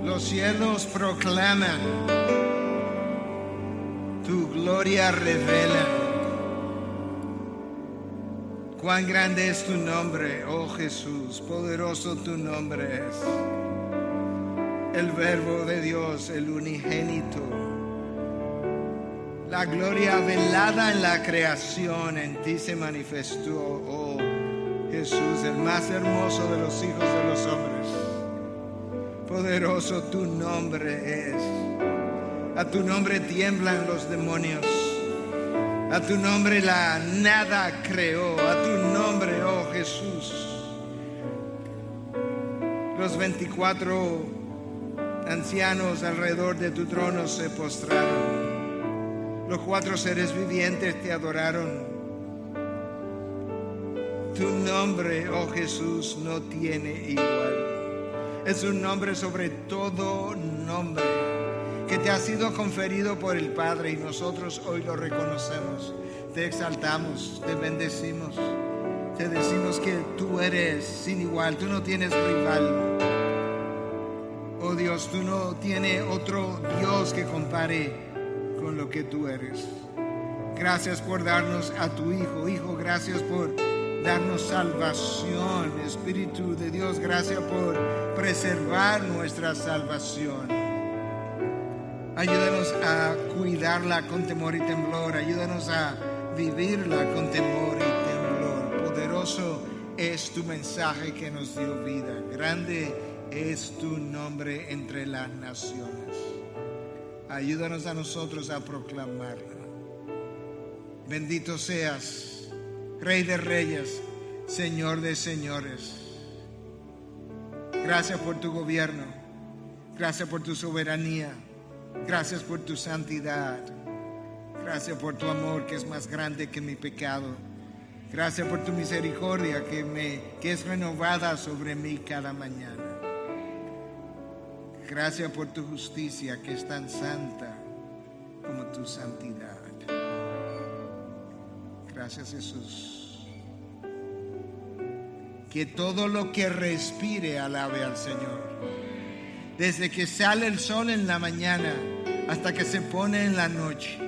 Los cielos proclaman, tu gloria revela. Cuán grande es tu nombre, oh Jesús, poderoso tu nombre es. El Verbo de Dios, el unigénito. La gloria velada en la creación en ti se manifestó, oh Jesús, el más hermoso de los hijos de los hombres. Poderoso tu nombre es. A tu nombre tiemblan los demonios. A tu nombre la nada creó. A tu nombre, oh Jesús. Los 24 ancianos alrededor de tu trono se postraron. Los 4 seres vivientes te adoraron. Tu nombre, oh Jesús, no tiene igual. Es un nombre sobre todo nombre que te ha sido conferido por el Padre y nosotros hoy lo reconocemos. Te exaltamos, te bendecimos, te decimos que tú eres sin igual, tú no tienes rival. Oh Dios, tú no tienes otro Dios que compare con lo que tú eres. Gracias por darnos a tu Hijo. Hijo, gracias por darnos salvación. Espíritu de Dios, gracias por preservar nuestra salvación. Ayúdanos a cuidarla con temor y temblor. Ayúdanos a vivirla con temor y temblor. Poderoso es tu mensaje que nos dio vida. Grande es tu nombre entre las naciones. Ayúdanos a nosotros a proclamarlo. Bendito seas, Rey de reyes, Señor de señores. Gracias por tu gobierno. Gracias por tu soberanía. Gracias por tu santidad. Gracias por tu amor que es más grande que mi pecado. Gracias por tu misericordia que es renovada sobre mí cada mañana. Gracias por tu justicia que es tan santa como tu santidad. Gracias, Jesús. Que todo lo que respire alabe al Señor. Desde que sale el sol en la mañana hasta que se pone en la noche.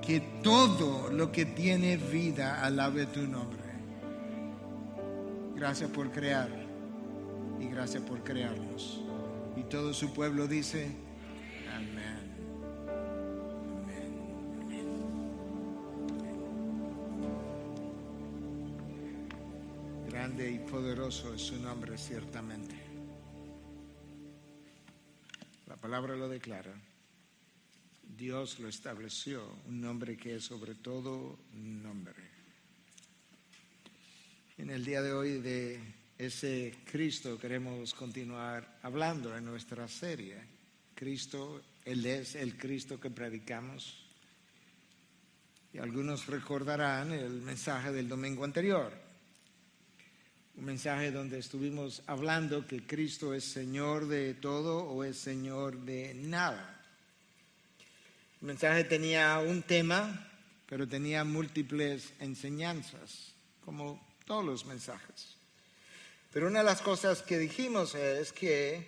Que todo lo que tiene vida alabe tu nombre. Gracias por crear y gracias por crearnos. Y todo su pueblo dice: amén. Grande y poderoso es su nombre, ciertamente. La palabra lo declara. Dios lo estableció, un nombre que es sobre todo nombre. En el día de hoy de ese Cristo queremos continuar hablando en nuestra serie. Cristo, Él es el Cristo que predicamos. Y algunos recordarán el mensaje del domingo anterior. Un mensaje donde estuvimos hablando que Cristo es Señor de todo o es Señor de nada. El mensaje tenía un tema, pero tenía múltiples enseñanzas, como todos los mensajes. Pero una de las cosas que dijimos es que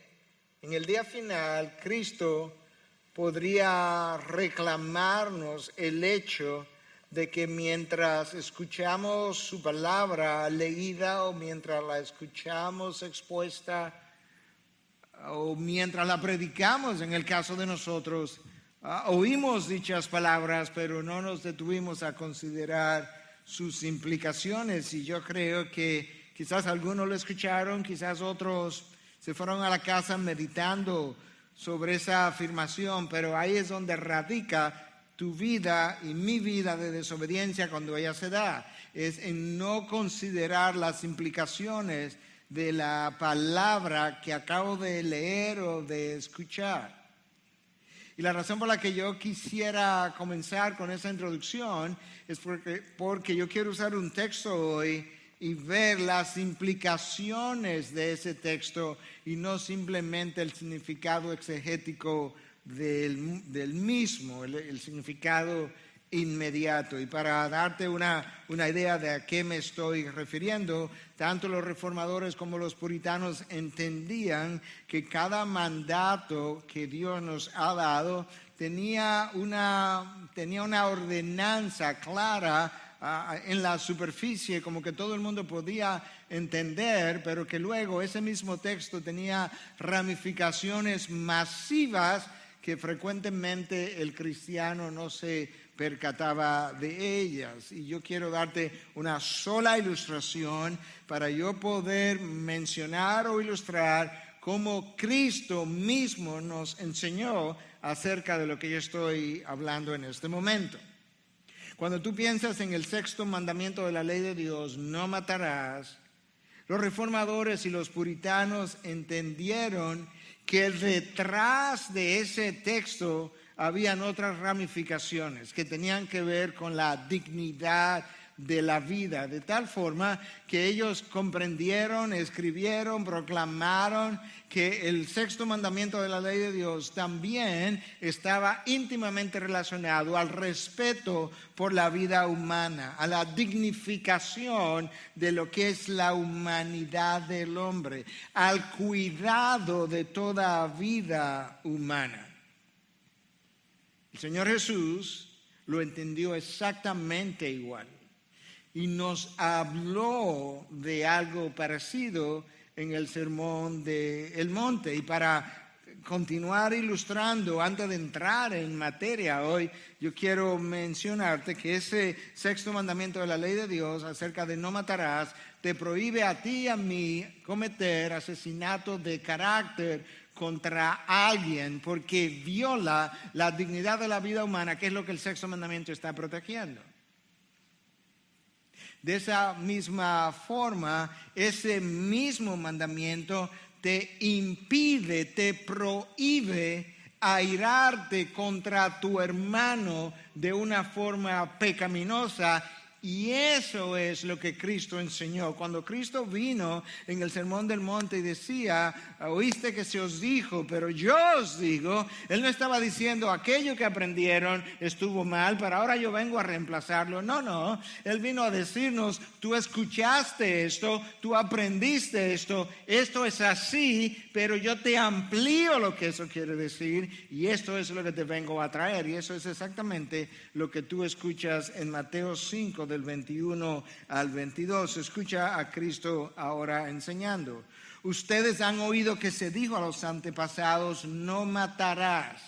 en el día final Cristo podría reclamarnos el hecho de que mientras escuchamos su palabra leída o mientras la escuchamos expuesta o mientras la predicamos, en el caso de nosotros, oímos dichas palabras, pero no nos detuvimos a considerar sus implicaciones. Y yo creo que quizás algunos lo escucharon, quizás otros se fueron a la casa meditando sobre esa afirmación, pero ahí es donde radica tu vida y mi vida de desobediencia cuando ella se da. Es en no considerar las implicaciones de la palabra que acabo de leer o de escuchar. Y la razón por la que yo quisiera comenzar con esa introducción es porque yo quiero usar un texto hoy y ver las implicaciones de ese texto y no simplemente el significado exegético del mismo, el significado inmediato. Y para darte una idea de a qué me estoy refiriendo, tanto los reformadores como los puritanos entendían que cada mandato que Dios nos ha dado tenía una ordenanza clara en la superficie, como que todo el mundo podía entender, pero que luego ese mismo texto tenía ramificaciones masivas que frecuentemente el cristiano no se percataba de ellas. Y yo quiero darte una sola ilustración para yo poder mencionar o ilustrar cómo Cristo mismo nos enseñó acerca de lo que yo estoy hablando en este momento. Cuando tú piensas en el sexto mandamiento de la ley de Dios, no matarás, los reformadores y los puritanos entendieron que detrás de ese texto habían otras ramificaciones que tenían que ver con la dignidad de la vida, de tal forma que ellos comprendieron, escribieron, proclamaron que el sexto mandamiento de la ley de Dios también estaba íntimamente relacionado al respeto por la vida humana, a la dignificación de lo que es la humanidad del hombre, al cuidado de toda vida humana. El Señor Jesús lo entendió exactamente igual y nos habló de algo parecido en el Sermón del Monte. Y para continuar ilustrando, antes de entrar en materia hoy, yo quiero mencionarte que ese sexto mandamiento de la ley de Dios acerca de no matarás, te prohíbe a ti y a mí cometer asesinato de carácter contra alguien porque viola la dignidad de la vida humana, que es lo que el sexto mandamiento está protegiendo. De esa misma forma, ese mismo mandamiento te impide, te prohíbe airarte contra tu hermano de una forma pecaminosa. Y eso es lo que Cristo enseñó. Cuando Cristo vino en el Sermón del Monte y decía, oíste que se os dijo, pero yo os digo, Él no estaba diciendo aquello que aprendieron estuvo mal, pero ahora yo vengo a reemplazarlo. No, Él vino a decirnos, tú escuchaste esto, tú aprendiste esto es así, pero yo te amplío lo que eso quiere decir y esto es lo que te vengo a traer. Y eso es exactamente lo que tú escuchas en Mateo 5, del 21 al 22. Escucha a Cristo ahora enseñando. Ustedes han oído que se dijo a los antepasados, no matarás.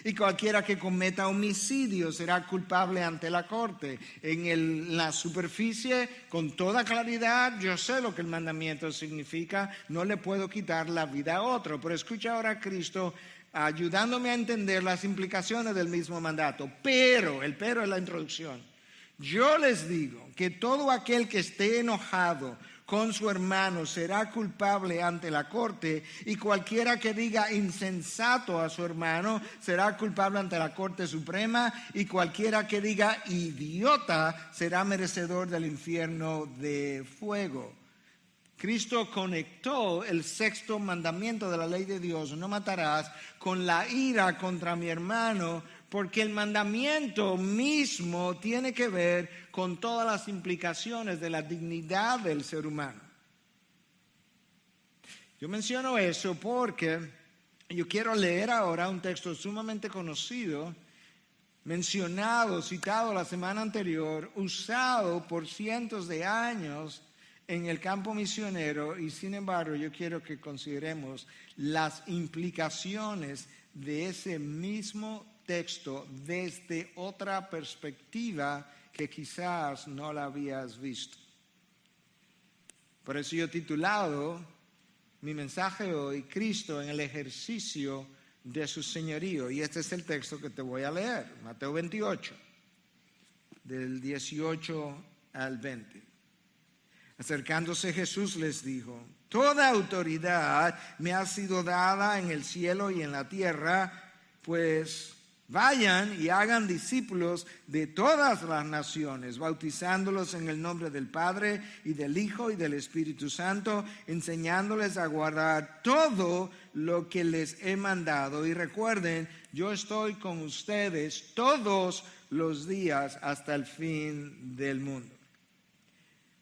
Y cualquiera que cometa homicidio será culpable ante la corte. En la superficie, con toda claridad, yo sé lo que el mandamiento significa. No le puedo quitar la vida a otro. Pero escucha ahora a Cristo ayudándome a entender las implicaciones del mismo mandato. El pero es la introducción. Yo les digo que todo aquel que esté enojado con su hermano será culpable ante la corte, y cualquiera que diga insensato a su hermano será culpable ante la Corte Suprema, y cualquiera que diga idiota será merecedor del infierno de fuego. Cristo conectó el sexto mandamiento de la ley de Dios, no matarás, con la ira contra mi hermano, porque el mandamiento mismo tiene que ver con todas las implicaciones de la dignidad del ser humano. Yo menciono eso porque yo quiero leer ahora un texto sumamente conocido, mencionado, citado la semana anterior, usado por cientos de años en el campo misionero, y sin embargo yo quiero que consideremos las implicaciones de ese mismo texto desde otra perspectiva que quizás no la habías visto. Por eso yo he titulado mi mensaje hoy, Cristo en el ejercicio de su señorío. Y este es el texto que te voy a leer, Mateo 28, del 18 al 20. Acercándose Jesús les dijo, toda autoridad me ha sido dada en el cielo y en la tierra, pues Vayan y hagan discípulos de todas las naciones, bautizándolos en el nombre del Padre y del Hijo y del Espíritu Santo, enseñándoles a guardar todo lo que les he mandado. Y recuerden, yo estoy con ustedes todos los días hasta el fin del mundo.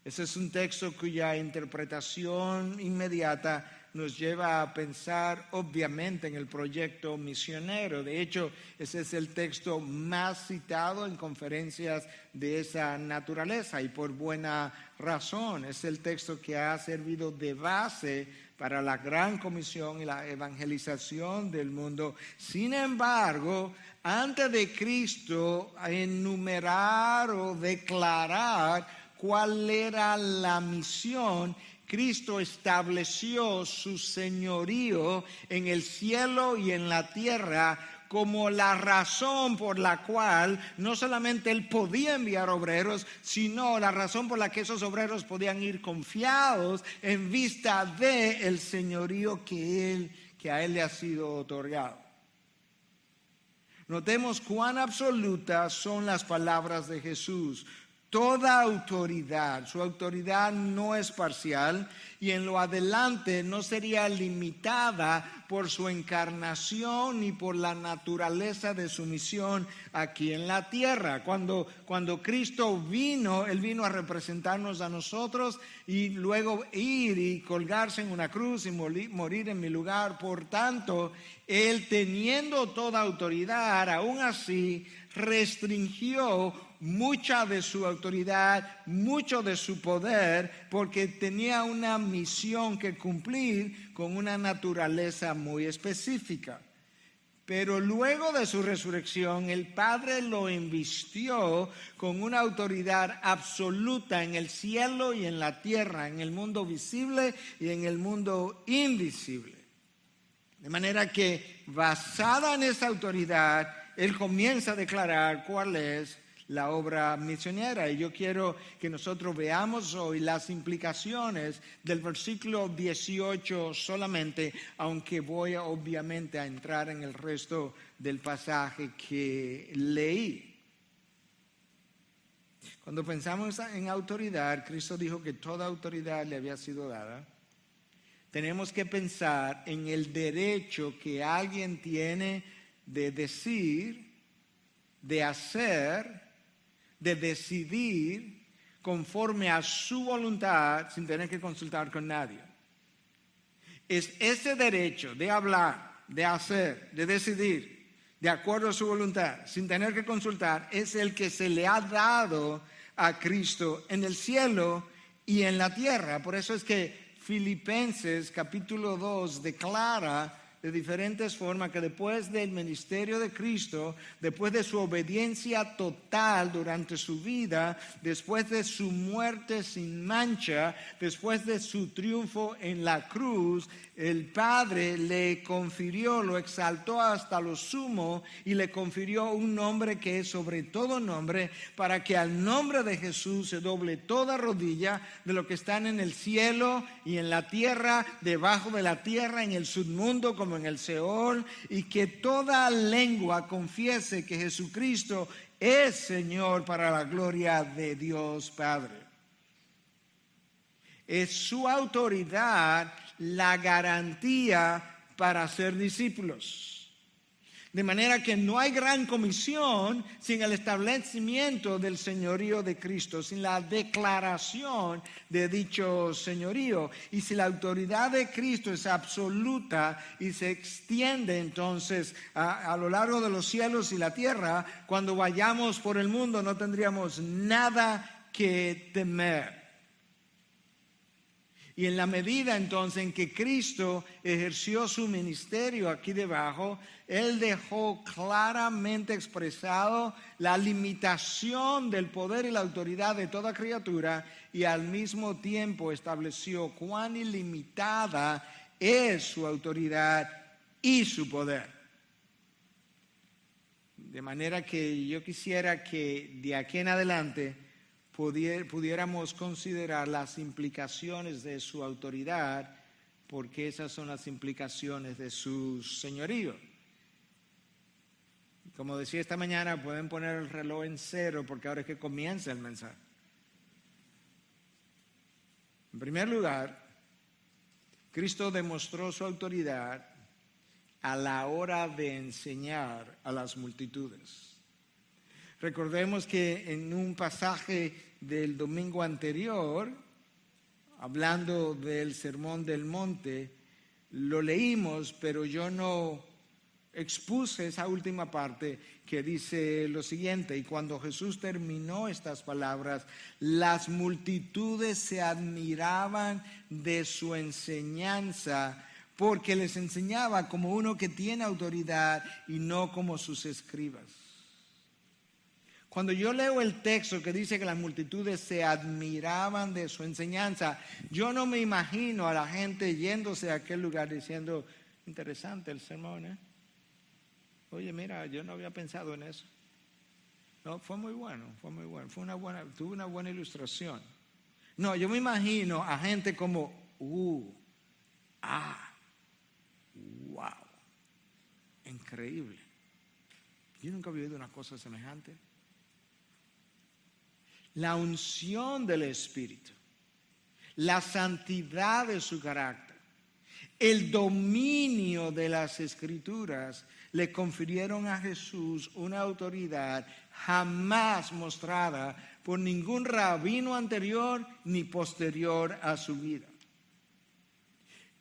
Ese es un texto cuya interpretación inmediata nos lleva a pensar obviamente en el proyecto misionero. De hecho, ese es el texto más citado en conferencias de esa naturaleza y por buena razón. Es el texto que ha servido de base para la gran comisión y la evangelización del mundo. Sin embargo, antes de Cristo enumerar o declarar cuál era la misión, Cristo estableció su señorío en el cielo y en la tierra como la razón por la cual no solamente Él podía enviar obreros, sino la razón por la que esos obreros podían ir confiados en vista del señorío que a Él le ha sido otorgado. Notemos cuán absolutas son las palabras de Jesús. Toda autoridad, su autoridad no es parcial y en lo adelante no sería limitada por su encarnación ni por la naturaleza de su misión aquí en la tierra. Cuando Cristo vino, Él vino a representarnos a nosotros y luego ir y colgarse en una cruz y morir en mi lugar. Por tanto, Él teniendo toda autoridad, aún así restringió mucha de su autoridad, mucho de su poder, porque tenía una misión que cumplir con una naturaleza muy específica. Pero luego de su resurrección, el Padre lo invistió con una autoridad absoluta en el cielo y en la tierra, en el mundo visible y en el mundo invisible. De manera que, basada en esa autoridad, Él comienza a declarar cuál es la obra misionera. Y yo quiero que nosotros veamos hoy las implicaciones del versículo 18 solamente, aunque voy obviamente a entrar en el resto del pasaje que leí. Cuando pensamos en autoridad, Cristo dijo que toda autoridad le había sido dada. Tenemos que pensar en el derecho que alguien tiene de decir, de hacer, de decidir conforme a su voluntad sin tener que consultar con nadie. Es ese derecho de hablar, de hacer, de decidir, de acuerdo a su voluntad, sin tener que consultar, es el que se le ha dado a Cristo en el cielo y en la tierra. Por eso es que Filipenses capítulo 2 declara de diferentes formas que después del ministerio de Cristo, después de su obediencia total durante su vida, después de su muerte sin mancha, después de su triunfo en la cruz, el Padre le confirió, lo exaltó hasta lo sumo y le confirió un nombre que es sobre todo nombre, para que al nombre de Jesús se doble toda rodilla de lo que están en el cielo y en la tierra, debajo de la tierra, en el submundo como en el Seol, y que toda lengua confiese que Jesucristo es Señor para la gloria de Dios Padre. Es su autoridad la garantía para ser discípulos. De manera que no hay gran comisión sin el establecimiento del señorío de Cristo, sin la declaración de dicho señorío. Y si la autoridad de Cristo es absoluta y se extiende entonces a lo largo de los cielos y la tierra, cuando vayamos por el mundo no tendríamos nada que temer. Y en la medida entonces en que Cristo ejerció su ministerio aquí debajo, Él dejó claramente expresado la limitación del poder y la autoridad de toda criatura y al mismo tiempo estableció cuán ilimitada es su autoridad y su poder. De manera que yo quisiera que de aquí en adelante pudiéramos considerar las implicaciones de su autoridad, porque esas son las implicaciones de su señorío. Como decía esta mañana, pueden poner el reloj en 0 porque ahora es que comienza el mensaje. En primer lugar, Cristo demostró su autoridad a la hora de enseñar a las multitudes. Recordemos que en un pasaje del domingo anterior, hablando del Sermón del Monte, lo leímos, pero yo no expuse esa última parte que dice lo siguiente: y cuando Jesús terminó estas palabras, las multitudes se admiraban de su enseñanza, porque les enseñaba como uno que tiene autoridad y no como sus escribas. Cuando yo leo el texto que dice que las multitudes se admiraban de su enseñanza, yo no me imagino a la gente yéndose a aquel lugar diciendo: interesante el sermón, ¿eh? Oye, mira, yo no había pensado en eso. No, fue muy bueno, tuvo una buena ilustración. No, yo me imagino a gente como, wow, increíble. Yo nunca había oído una cosa semejante. La unción del Espíritu, la santidad de su carácter, el dominio de las Escrituras le confirieron a Jesús una autoridad jamás mostrada por ningún rabino anterior ni posterior a su vida.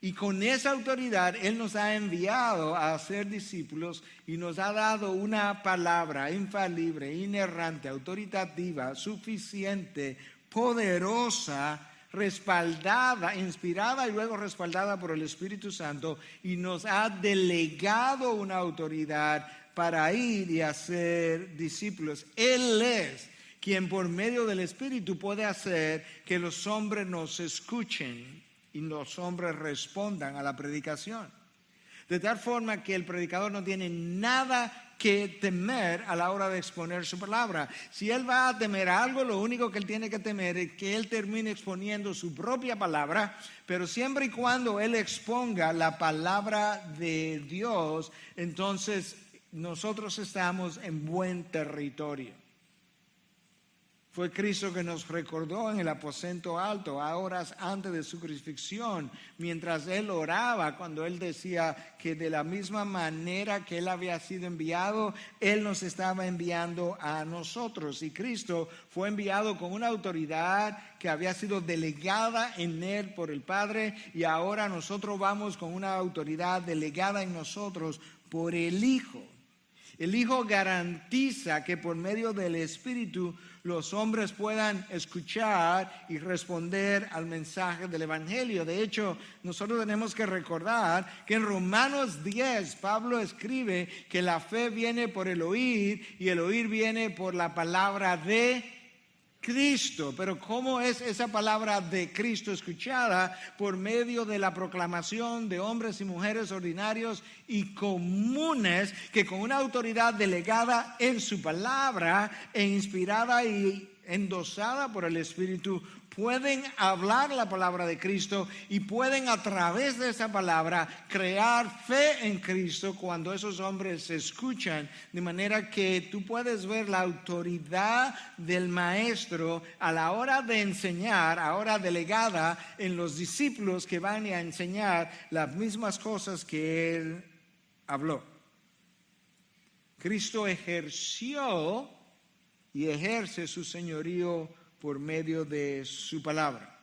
Y con esa autoridad Él nos ha enviado a ser discípulos y nos ha dado una palabra infalible, inerrante, autoritativa, suficiente, poderosa, respaldada, inspirada y luego respaldada por el Espíritu Santo, y nos ha delegado una autoridad para ir y hacer discípulos. Él es quien por medio del Espíritu puede hacer que los hombres nos escuchen y los hombres respondan a la predicación. De tal forma que el predicador no tiene nada que temer a la hora de exponer su palabra. Si él va a temer algo, lo único que él tiene que temer es que él termine exponiendo su propia palabra, pero siempre y cuando él exponga la palabra de Dios, entonces nosotros estamos en buen territorio. Fue Cristo que nos recordó en el aposento alto, a horas antes de su crucifixión, mientras Él oraba, cuando Él decía que de la misma manera que Él había sido enviado, Él nos estaba enviando a nosotros. Y Cristo fue enviado con una autoridad que había sido delegada en Él por el Padre, y ahora nosotros vamos con una autoridad delegada en nosotros por el Hijo. El Hijo garantiza que por medio del Espíritu los hombres puedan escuchar y responder al mensaje del Evangelio. De hecho, nosotros tenemos que recordar que en Romanos 10 Pablo escribe que la fe viene por el oír y el oír viene por la palabra de Cristo. Pero ¿cómo es esa palabra de Cristo escuchada? Por medio de la proclamación de hombres y mujeres ordinarios y comunes que con una autoridad delegada en su palabra e inspirada y endosada por el Espíritu pueden hablar la palabra de Cristo y pueden a través de esa palabra crear fe en Cristo cuando esos hombres se escuchan, de manera que tú puedes ver la autoridad del maestro a la hora de enseñar, ahora delegada en los discípulos que van a enseñar las mismas cosas que él habló. Cristo ejerció y ejerce su señorío por medio de su palabra.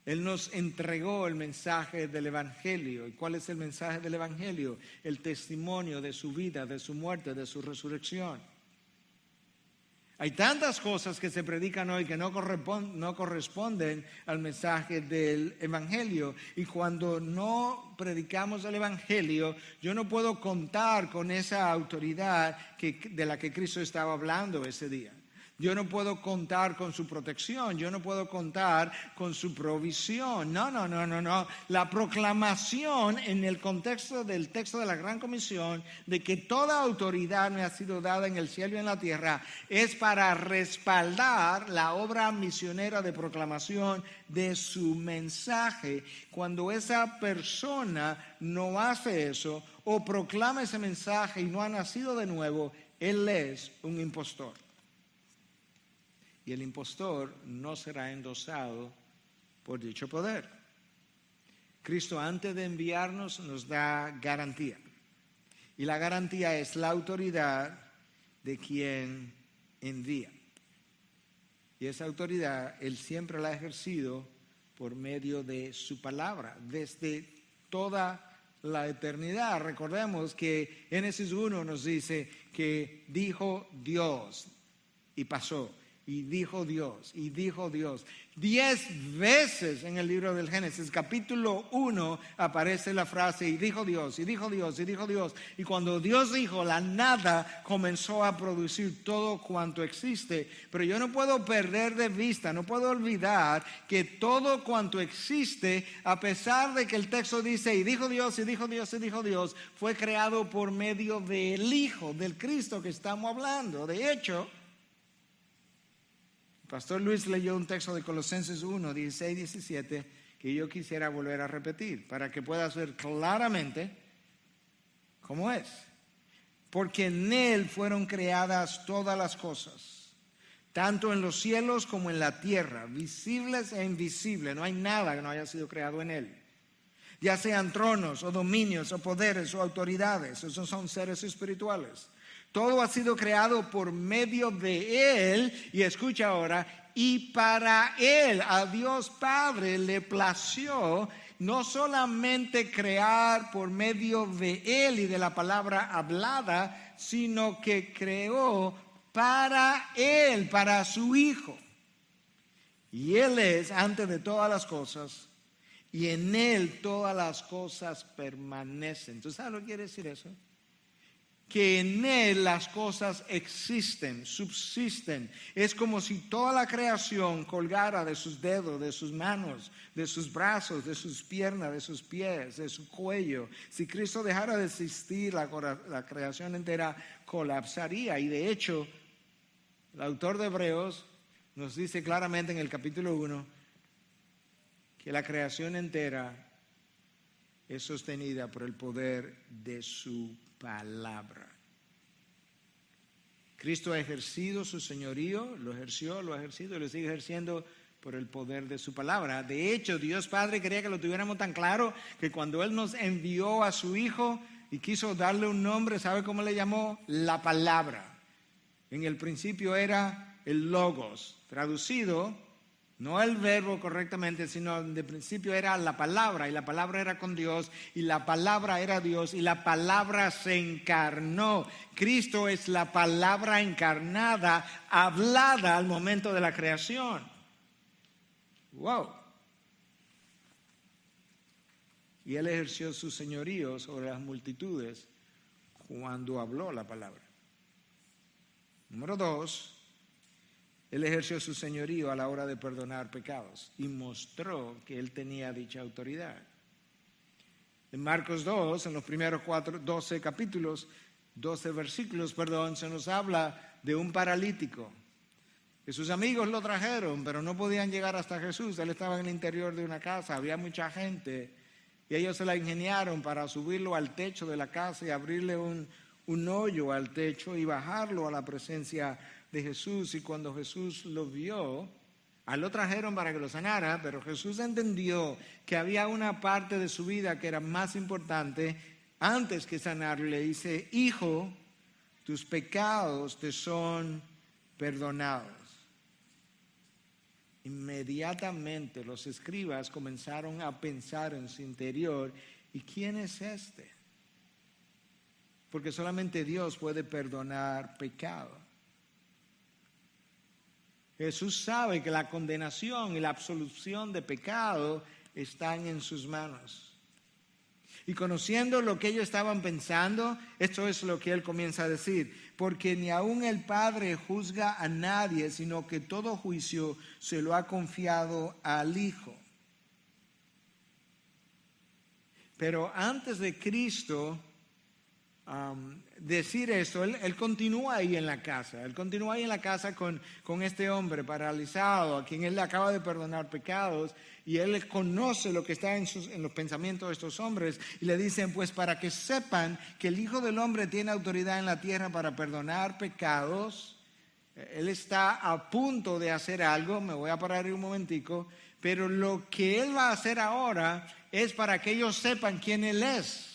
Él nos entregó el mensaje del Evangelio. ¿Y cuál es el mensaje del Evangelio? El testimonio de su vida, de su muerte, de su resurrección. Hay tantas cosas que se predican hoy que no corresponden al mensaje del Evangelio. Y cuando no predicamos el Evangelio, yo no puedo contar con esa autoridad de la que Cristo estaba hablando ese día. Yo no puedo contar con su protección, yo no puedo contar con su provisión. No. La proclamación en el contexto del texto de la Gran Comisión de que toda autoridad me ha sido dada en el cielo y en la tierra es para respaldar la obra misionera de proclamación de su mensaje. Cuando esa persona no hace eso o proclama ese mensaje y no ha nacido de nuevo, él es un impostor. Y el impostor no será endosado por dicho poder. Cristo, antes de enviarnos, nos da garantía. Y la garantía es la autoridad de quien envía. Y esa autoridad Él siempre la ha ejercido por medio de su palabra, desde toda la eternidad. Recordemos que Génesis 1 nos dice que dijo Dios y pasó. Y dijo Dios, y dijo Dios. 10 veces en el libro del Génesis, capítulo 1, aparece la frase, y dijo Dios, y dijo Dios, y dijo Dios. Y cuando Dios dijo, la nada comenzó a producir todo cuanto existe. Pero yo no puedo perder de vista, no puedo olvidar que todo cuanto existe, a pesar de que el texto dice, y dijo Dios, y dijo Dios, y dijo Dios, fue creado por medio del Hijo, del Cristo que estamos hablando. De hecho, Pastor Luis leyó un texto de Colosenses 1, 16, 17, que yo quisiera volver a repetir, para que puedas ver claramente cómo es. Porque en Él fueron creadas todas las cosas, tanto en los cielos como en la tierra, visibles e invisibles. No hay nada que no haya sido creado en Él. Ya sean tronos, o dominios, o poderes, o autoridades, esos son seres espirituales. Todo ha sido creado por medio de Él, y escucha ahora, y para Él, a Dios Padre, le plació no solamente crear por medio de Él y de la palabra hablada, sino que creó para Él, para su Hijo. Y Él es antes de todas las cosas, y en Él todas las cosas permanecen. ¿Tú sabes lo que quiere decir eso? Que en Él las cosas existen, subsisten. Es como si toda la creación colgara de sus dedos, de sus manos, de sus brazos, de sus piernas, de sus pies, de su cuello. Si Cristo dejara de existir, la creación entera colapsaría. Y de hecho, el autor de Hebreos nos dice claramente en el capítulo 1 que la creación entera es sostenida por el poder de su palabra. Cristo ha ejercido su señorío, lo ha ejercido y lo sigue ejerciendo por el poder de su palabra. De hecho, Dios Padre quería que lo tuviéramos tan claro que cuando Él nos envió a su Hijo y quiso darle un nombre, ¿sabe cómo le llamó? La palabra. En el principio era el logos, traducido, no el verbo correctamente, sino de principio era la palabra, y la palabra era con Dios, y la palabra era Dios, y la palabra se encarnó. Cristo es la palabra encarnada, hablada al momento de la creación. ¡Wow! Y Él ejerció su señorío sobre las multitudes cuando habló la palabra. Número 2. Él ejerció su señorío a la hora de perdonar pecados y mostró que Él tenía dicha autoridad. En Marcos 2, en los primeros 12 versículos, se nos habla de un paralítico. Que sus amigos lo trajeron, pero no podían llegar hasta Jesús. Él estaba en el interior de una casa, había mucha gente, y ellos se la ingeniaron para subirlo al techo de la casa y abrirle un hoyo al techo y bajarlo a la presencia de Jesús. Y cuando Jesús lo vio, lo trajeron para que lo sanara, pero Jesús entendió que había una parte de su vida que era más importante antes que sanarlo. Le dice: hijo, tus pecados te son perdonados. Inmediatamente los escribas comenzaron a pensar en su interior: ¿y quién es este? Porque solamente Dios puede perdonar pecado. Jesús sabe que la condenación y la absolución de pecado están en sus manos. Y conociendo lo que ellos estaban pensando, esto es lo que él comienza a decir: porque ni aun el Padre juzga a nadie, sino que todo juicio se lo ha confiado al Hijo. Pero antes de Cristo decir esto, él continúa ahí en la casa. Él continúa ahí en la casa con este hombre paralizado, a quien él le acaba de perdonar pecados, y él conoce lo que está en los pensamientos de estos hombres, y le dicen: pues para que sepan que el Hijo del Hombre tiene autoridad en la tierra para perdonar pecados. Él está a punto de hacer algo, me voy a parar ahí un momentico, pero lo que él va a hacer ahora es para que ellos sepan quién él es.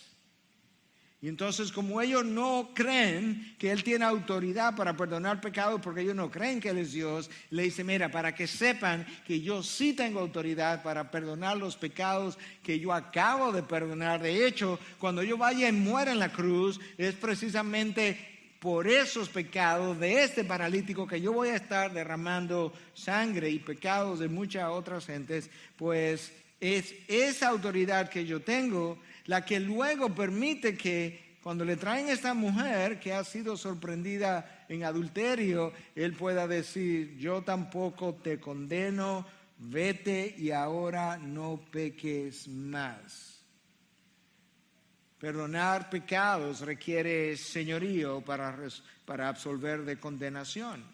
Y entonces, como ellos no creen que él tiene autoridad para perdonar pecados, porque ellos no creen que él es Dios, le dice: mira, para que sepan que yo sí tengo autoridad para perdonar los pecados que yo acabo de perdonar. De hecho, cuando yo vaya y muera en la cruz, es precisamente por esos pecados de este paralítico que yo voy a estar derramando sangre, y pecados de muchas otras gentes. Pues es esa autoridad que yo tengo la que luego permite que cuando le traen a esta mujer que ha sido sorprendida en adulterio, él pueda decir: yo tampoco te condeno, vete y ahora no peques más. Perdonar pecados requiere señorío para absolver de condenación.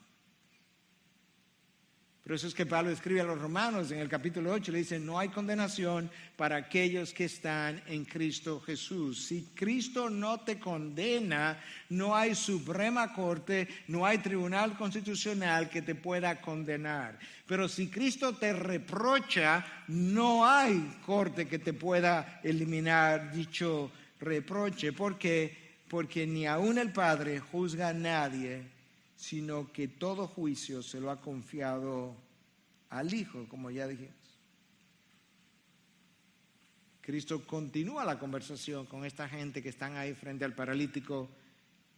Por eso es que Pablo escribe a los Romanos en el capítulo 8, le dice: no hay condenación para aquellos que están en Cristo Jesús. Si Cristo no te condena, no hay Suprema Corte, no hay Tribunal Constitucional que te pueda condenar. Pero si Cristo te reprocha, no hay corte que te pueda eliminar dicho reproche. Porque ni aun el Padre juzga a nadie, sino que todo juicio se lo ha confiado al Hijo, como ya dijimos. Cristo continúa la conversación con esta gente que están ahí frente al paralítico,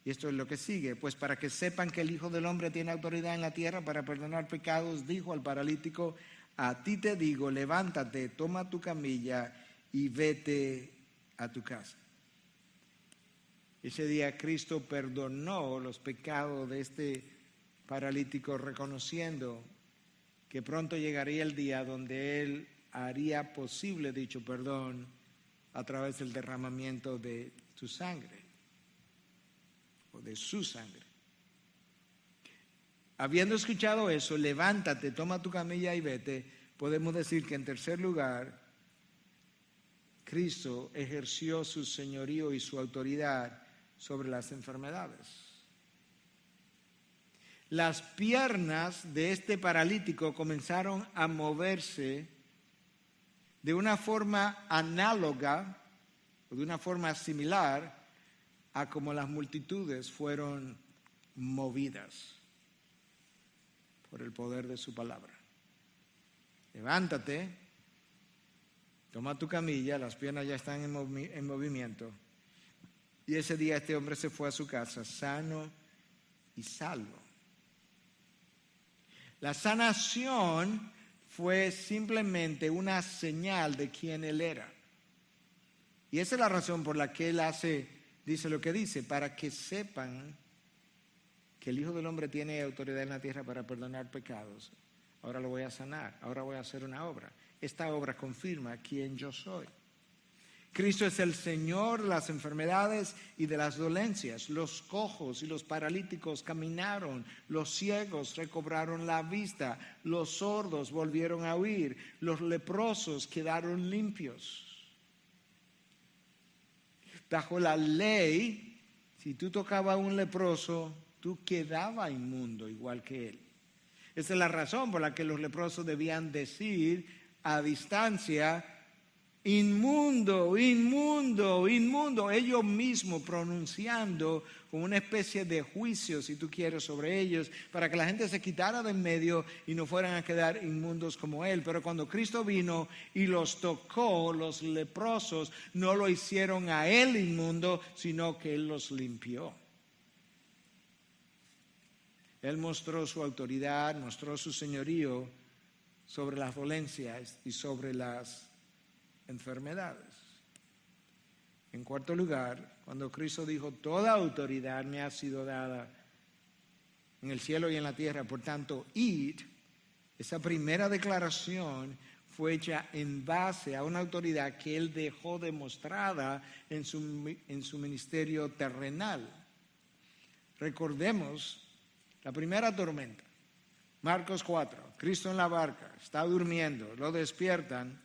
y esto es lo que sigue: pues para que sepan que el Hijo del Hombre tiene autoridad en la tierra para perdonar pecados, dijo al paralítico: a ti te digo, levántate, toma tu camilla y vete a tu casa. Ese día Cristo perdonó los pecados de este paralítico, reconociendo que pronto llegaría el día donde Él haría posible dicho perdón a través del derramamiento de tu sangre, o de su sangre. Habiendo escuchado eso: levántate, toma tu camilla y vete, podemos decir que en tercer lugar, Cristo ejerció su señorío y su autoridad sobre las enfermedades. Las piernas de este paralítico comenzaron a moverse de una forma análoga, o de una forma similar a como las multitudes fueron movidas por el poder de su palabra. Levántate, toma tu camilla, las piernas ya están en movimiento. Y ese día este hombre se fue a su casa sano y salvo. La sanación fue simplemente una señal de quién él era. Y esa es la razón por la que él dice lo que dice: para que sepan que el Hijo del Hombre tiene autoridad en la tierra para perdonar pecados. Ahora lo voy a sanar, ahora voy a hacer una obra. Esta obra confirma quién yo soy. Cristo es el Señor de las enfermedades y de las dolencias. Los cojos y los paralíticos caminaron, los ciegos recobraron la vista, los sordos volvieron a oír, los leprosos quedaron limpios. Bajo la ley, si tú tocabas a un leproso, tú quedabas inmundo igual que él. Esa es la razón por la que los leprosos debían decir a distancia: inmundo, inmundo, inmundo, ellos mismos pronunciando con una especie de juicio, si tú quieres, sobre ellos, para que la gente se quitara de en medio y no fueran a quedar inmundos como él. Pero cuando Cristo vino y los tocó, los leprosos no lo hicieron a él inmundo, sino que él los limpió. Él mostró su autoridad, mostró su señorío sobre las dolencias y sobre las enfermedades. En cuarto lugar, cuando Cristo dijo, toda autoridad me ha sido dada en el cielo y en la tierra, por tanto, id, esa primera declaración fue hecha en base a una autoridad que él dejó demostrada en su ministerio terrenal. Recordemos la primera tormenta, Marcos 4, Cristo en la barca, está durmiendo, lo despiertan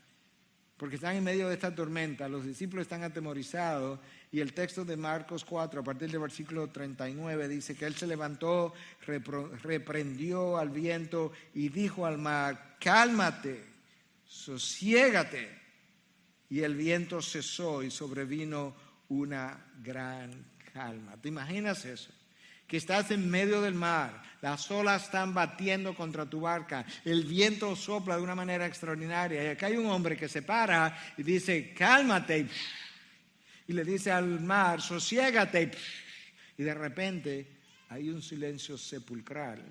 porque están en medio de esta tormenta, los discípulos están atemorizados y el texto de Marcos 4 a partir del versículo 39 dice que él se levantó, reprendió al viento y dijo al mar, cálmate, sosiégate. Y el viento cesó y sobrevino una gran calma. ¿Te imaginas eso? Que estás en medio del mar, las olas están batiendo contra tu barca, el viento sopla de una manera extraordinaria y acá hay un hombre que se para y dice, cálmate, y le dice al mar, sosiégate, y de repente hay un silencio sepulcral.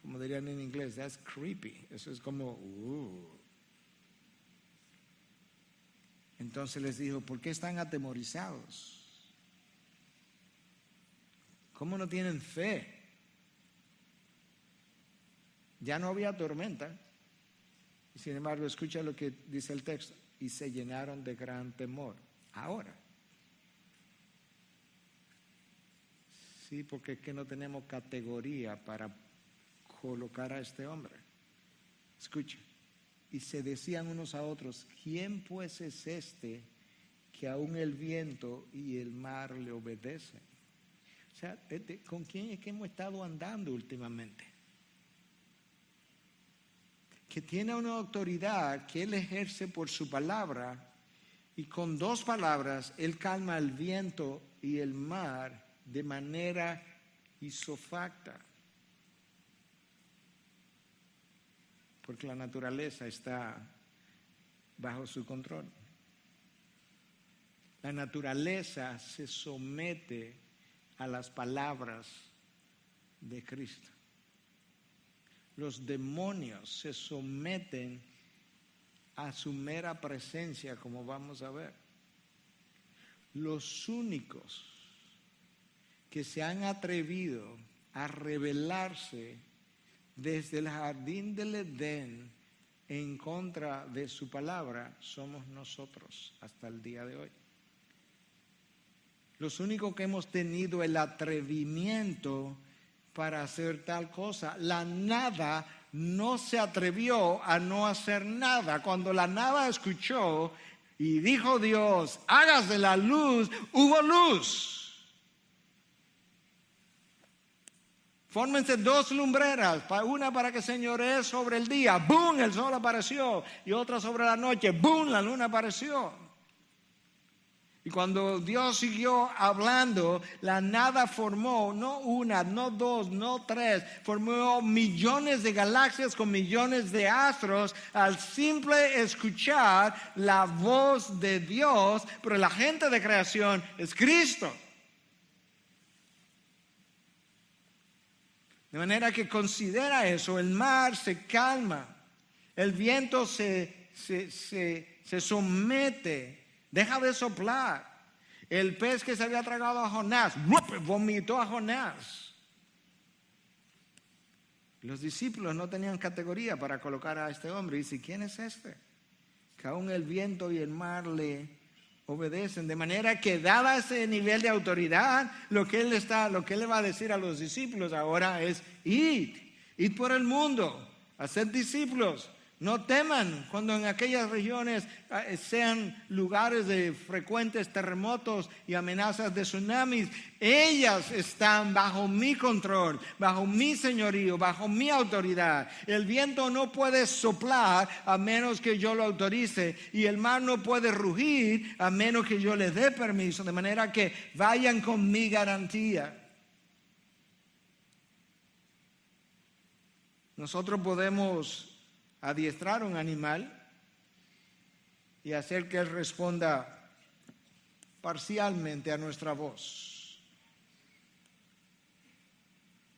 Como dirían en inglés, that's creepy, eso es como, Entonces les dijo, ¿por qué están atemorizados? ¿Cómo no tienen fe? Ya no había tormenta. Y sin embargo, escucha lo que dice el texto. Y se llenaron de gran temor. Ahora. Sí, porque es que no tenemos categoría para colocar a este hombre. Escucha. Y se decían unos a otros, ¿quién pues es este que aún el viento y el mar le obedecen? O sea, ¿con quién es que hemos estado andando últimamente? Que tiene una autoridad que él ejerce por su palabra y con dos palabras él calma el viento y el mar de manera isofacta. Porque la naturaleza está bajo su control. La naturaleza se somete a las palabras de Cristo. Los demonios se someten a su mera presencia, como vamos a ver. Los únicos que se han atrevido a rebelarse desde el jardín del Edén en contra de su palabra somos nosotros hasta el día de hoy. Los únicos que hemos tenido el atrevimiento para hacer tal cosa. La nada no se atrevió a no hacer nada. Cuando la nada escuchó y dijo Dios, hágase la luz, hubo luz. Fórmense dos lumbreras, una para que señoree sobre el día, ¡boom!, el sol apareció, y otra sobre la noche, ¡boom!, la luna apareció. Y cuando Dios siguió hablando, la nada formó, no una, no dos, no tres, formó millones de galaxias con millones de astros al simple escuchar la voz de Dios, pero el agente de creación es Cristo. De manera que considera eso, el mar se calma, el viento se somete, deja de soplar. El pez que se había tragado a Jonás, vomitó a Jonás. Los discípulos no tenían categoría para colocar a este hombre. Y dice, ¿quién es este? Que aún el viento y el mar le obedecen. De manera que dada ese nivel de autoridad, lo que él le va a decir a los discípulos ahora es, id por el mundo, haced discípulos. No teman cuando en aquellas regiones sean lugares de frecuentes terremotos y amenazas de tsunamis. Ellas están bajo mi control, bajo mi señorío, bajo mi autoridad. El viento no puede soplar a menos que yo lo autorice y el mar no puede rugir a menos que yo les dé permiso. De manera que vayan con mi garantía. Nosotros podemos adiestrar un animal y hacer que él responda parcialmente a nuestra voz.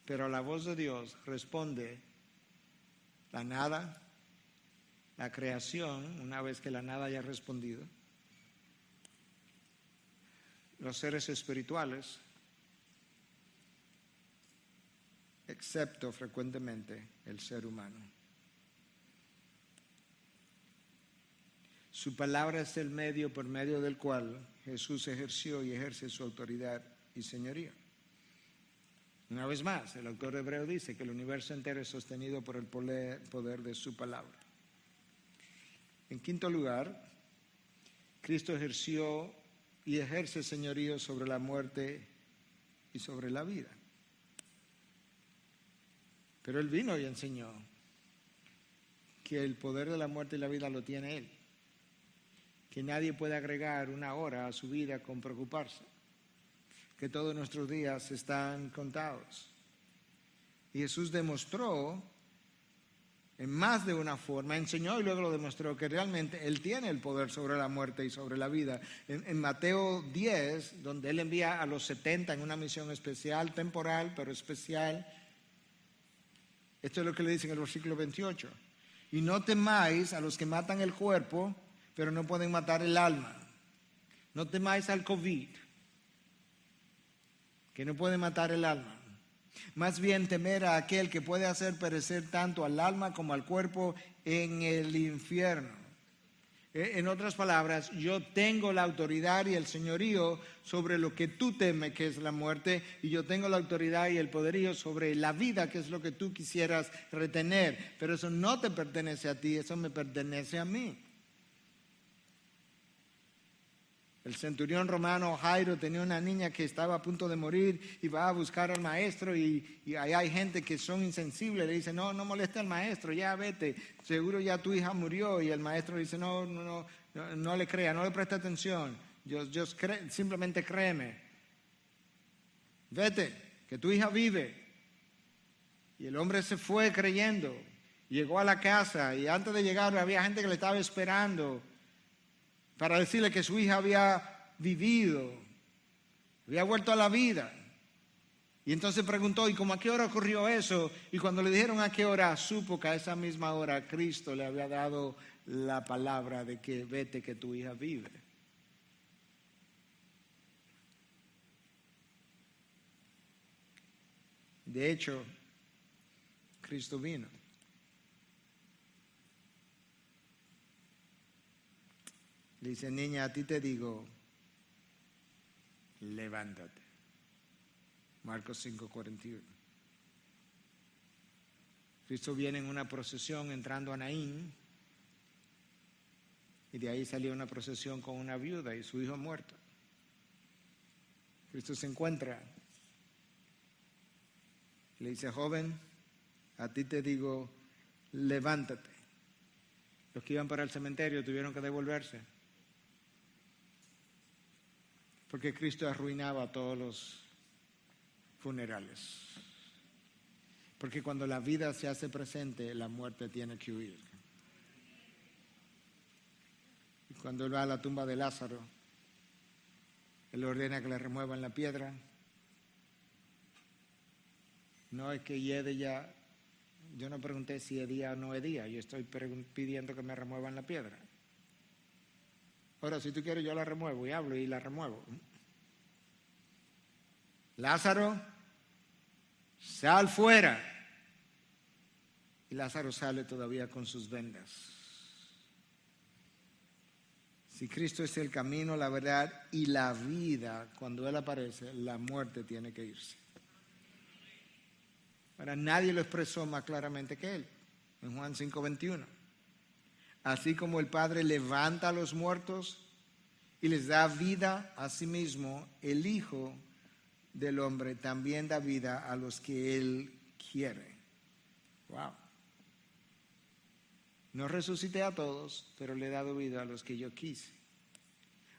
Pero a la voz de Dios responde la nada, la creación, una vez que la nada haya respondido, los seres espirituales, excepto frecuentemente el ser humano. Su palabra es el medio por medio del cual Jesús ejerció y ejerce su autoridad y señorío. Una vez más, el autor hebreo dice que el universo entero es sostenido por el poder de su palabra. En quinto lugar, Cristo ejerció y ejerce señorío sobre la muerte y sobre la vida. Pero Él vino y enseñó que el poder de la muerte y la vida lo tiene Él. Que nadie puede agregar una hora a su vida con preocuparse. Que todos nuestros días están contados. Y Jesús demostró en más de una forma, enseñó y luego lo demostró que realmente Él tiene el poder sobre la muerte y sobre la vida. En Mateo 10, donde Él envía a los 70 en una misión especial, temporal, pero especial, esto es lo que le dice en el versículo 28. Y no temáis a los que matan el cuerpo, pero no pueden matar el alma. No temáis al COVID, que no puede matar el alma. Más bien temer a aquel que puede hacer perecer tanto al alma como al cuerpo en el infierno. En otras palabras, yo tengo la autoridad y el señorío sobre lo que tú temes, que es la muerte, y yo tengo la autoridad y el poderío sobre la vida, que es lo que tú quisieras retener. Pero eso no te pertenece a ti, eso me pertenece a mí. El centurión romano Jairo tenía una niña que estaba a punto de morir y va a buscar al maestro y ahí hay gente que son insensibles, le dice no moleste al maestro, ya vete, seguro ya tu hija murió, y el maestro dice no le crea, no le preste atención, simplemente créeme, vete, que tu hija vive. Y el hombre se fue creyendo, llegó a la casa y antes de llegar había gente que le estaba esperando para decirle que su hija había vivido, había vuelto a la vida. Y entonces preguntó, ¿y cómo a qué hora ocurrió eso? Y cuando le dijeron a qué hora, supo que a esa misma hora Cristo le había dado la palabra de que vete, que tu hija vive. De hecho, Cristo vino. Le dice, niña, a ti te digo, levántate. Marcos 5:41. Cristo viene en una procesión entrando a Naín, y de ahí salió una procesión con una viuda y su hijo muerto. Cristo se encuentra, le dice, joven, a ti te digo, levántate. Los que iban para el cementerio tuvieron que devolverse, porque Cristo arruinaba todos los funerales. Porque cuando la vida se hace presente, la muerte tiene que huir. Y cuando él va a la tumba de Lázaro, él ordena que le remuevan la piedra. No es que Yede ya, yo no pregunté si es día o no es día, yo estoy pidiendo que me remuevan la piedra. Ahora, si tú quieres, yo la remuevo y hablo y la remuevo. Lázaro, sal fuera. Y Lázaro sale todavía con sus vendas. Si Cristo es el camino, la verdad y la vida, cuando Él aparece, la muerte tiene que irse. Ahora, nadie lo expresó más claramente que Él. En Juan 5:21. Así como el Padre levanta a los muertos y les da vida a sí mismo, el Hijo del Hombre también da vida a los que Él quiere. Wow. No resucité a todos, pero le he dado vida a los que yo quise.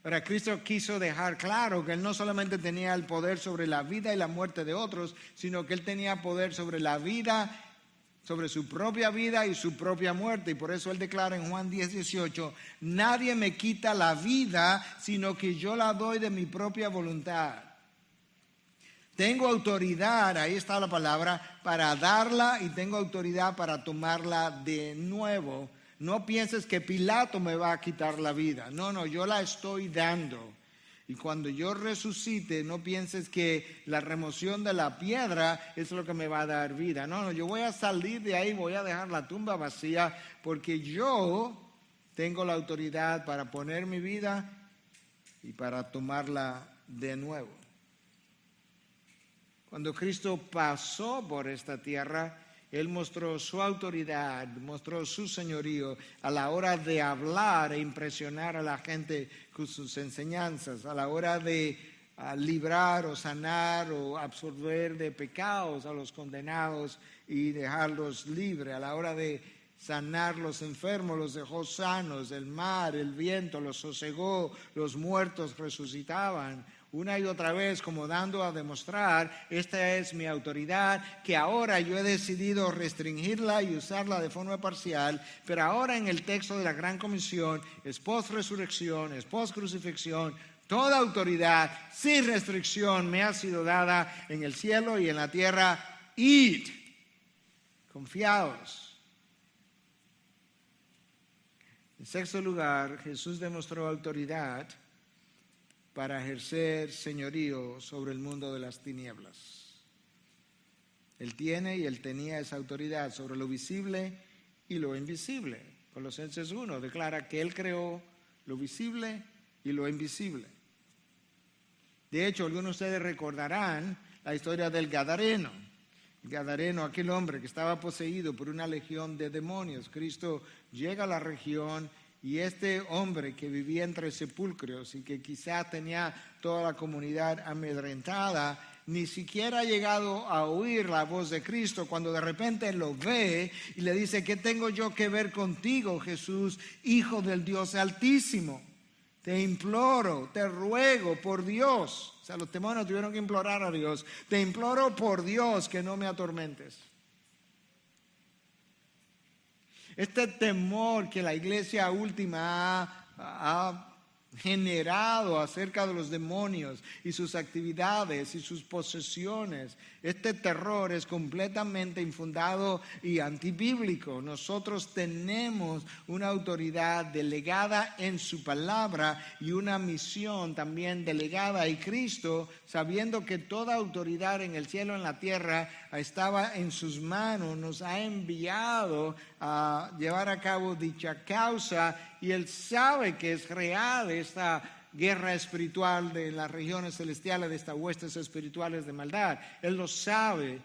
Ahora, Cristo quiso dejar claro que Él no solamente tenía el poder sobre la vida y la muerte de otros, sino que Él tenía poder sobre la vida, sobre su propia vida y su propia muerte. Y por eso Él declara en Juan 10:18, nadie me quita la vida, sino que yo la doy de mi propia voluntad. Tengo autoridad, ahí está la palabra, para darla y tengo autoridad para tomarla de nuevo. No pienses que Pilato me va a quitar la vida. No, yo la estoy dando. Y cuando yo resucite, no pienses que la remoción de la piedra es lo que me va a dar vida. No, yo voy a salir de ahí, voy a dejar la tumba vacía, porque yo tengo la autoridad para poner mi vida y para tomarla de nuevo. Cuando Cristo pasó por esta tierra, Él mostró su autoridad, mostró su señorío a la hora de hablar e impresionar a la gente con sus enseñanzas, a la hora de librar o sanar o absorber de pecados a los condenados y dejarlos libres, a la hora de sanar los enfermos, los dejó sanos, el mar, el viento los sosegó, los muertos resucitaban. Una y otra vez como dando a demostrar, esta es mi autoridad, que ahora yo he decidido restringirla y usarla de forma parcial, pero ahora en el texto de la Gran Comisión es post-resurrección, es post-crucifixión, toda autoridad sin restricción me ha sido dada en el cielo y en la tierra. Id, confiados. En sexto lugar, Jesús demostró autoridad para ejercer señorío sobre el mundo de las tinieblas. Él tiene y él tenía esa autoridad sobre lo visible y lo invisible. Colosenses 1 declara que él creó lo visible y lo invisible. De hecho, algunos de ustedes recordarán la historia del Gadareno. El Gadareno, aquel hombre que estaba poseído por una legión de demonios. Cristo llega a la región y este hombre que vivía entre sepulcros y que quizá tenía toda la comunidad amedrentada, ni siquiera ha llegado a oír la voz de Cristo cuando de repente lo ve y le dice: ¿qué tengo yo que ver contigo, Jesús, Hijo del Dios Altísimo? Te imploro, te ruego por Dios. O sea, los demonios tuvieron que implorar a Dios. Te imploro por Dios que no me atormentes. Este temor que la iglesia última ha generado acerca de los demonios y sus actividades y sus posesiones, este terror es completamente infundado y antibíblico. Nosotros tenemos una autoridad delegada en su palabra y una misión también delegada, y Cristo, sabiendo que toda autoridad en el cielo y en la tierra estaba en sus manos, nos ha enviado a llevar a cabo dicha causa, y Él sabe que es real esta guerra espiritual de las regiones celestiales, de estas huestes espirituales de maldad. Él lo sabe.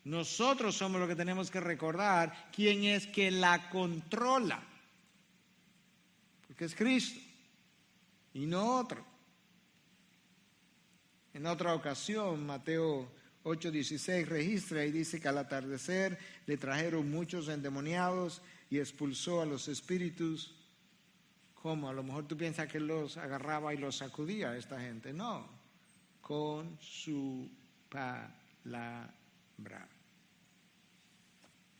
Nosotros somos los que tenemos que recordar quién es que la controla, porque es Cristo y no otro. En otra ocasión, Mateo 8:16 registra y dice que al atardecer le trajeron muchos endemoniados y expulsó a los espíritus. ¿Cómo? A lo mejor tú piensas que los agarraba y los sacudía a esta gente. No, con su palabra.